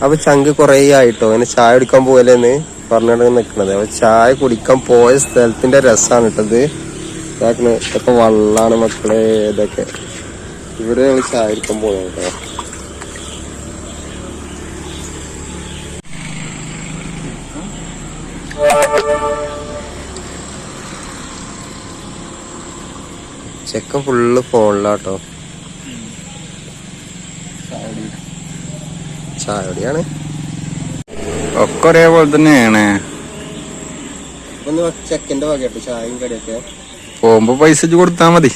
അപ്പൊ ചങ്ക് കൊറേ ആയിട്ടോ അങ്ങനെ ചായ കുടിക്കാൻ പോയല്ലേന്ന് പറഞ്ഞിട്ട് നിക്കണത്. അപ്പൊ ചായ കുടിക്കാൻ പോയ സ്ഥലത്തിന്റെ രസാണ് ഇട്ടത്. ഇതൊക്കെ വള്ളാണ് മക്കളെ. ഇതൊക്കെ ഇവിടെ ചായ കുടിക്കാൻ പോയത് കേട്ടോ. ചെക്കൻ ഫുള്ള് ഫോണിലാട്ടോ. ചായടിയാണ് ഒക്കെ ഒരേപോലെ തന്നെയാണ്. ചെക്കന്റെ വകയാട്ടോ ചായയും കടിയൊക്കെ. പോകുമ്പോ പൈസ കൊടുത്താ മതി.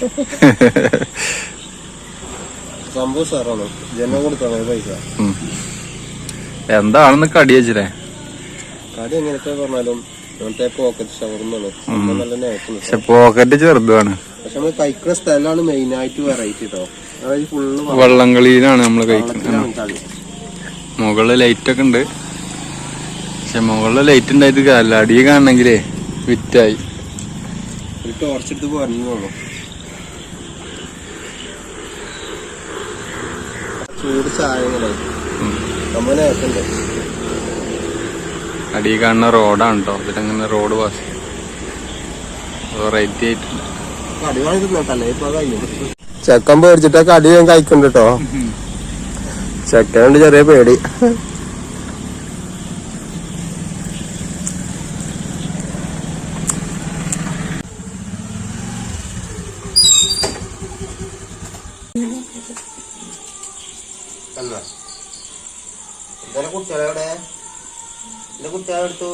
സംഭവം സാറാണ്. ജനം കൊടുത്താ മതി പൈസ. എന്താണെന്ന് കടി വെച്ചില്ലേ? കടി എങ്ങനത്തെ പറഞ്ഞാലും പോക്കറ്റ് ഷവർമാണ്. പക്ഷെ പോക്കറ്റ് ചെറുതാണ്. പക്ഷെ നമ്മള് കഴിക്കുന്ന സ്ഥലമാണ് മെയിൻ ആയിട്ട് വെറൈറ്റി കേട്ടോ. അതായത് ഫുള്ള് വള്ളംകളിയിലാണ് നമ്മള് കഴിക്കുന്നത്. മുകളില് ലൈറ്റ് ഒക്കെ ഉണ്ട്. പക്ഷെ മുകളില് ലൈറ്റ് ഉണ്ടായിട്ട് കാര്യമില്ല. അടിയെ കാണണെങ്കിലേ വിറ്റായി. ഒരു ടോർച്ചെടുത്ത് പറഞ്ഞോളൂ. ചൂട് ചായങ്ങളെ നമ്മളേക്കുണ്ട്. അടി കാണുന്ന റോഡാണ് കേട്ടോ. ഇതിലങ്ങനെ റോഡ് പാസ് വെറൈറ്റി ആയിട്ടുണ്ട്. ചെക്കൻ പേടിച്ചിട്ട് കടി ഞാൻ കഴിക്കുന്നുണ്ട് കേട്ടോ. ചെക്കനുണ്ട് ചെറിയ പേടി. കുട്ടികളെവിടെ? എന്റെ കുട്ടികളെടുത്തു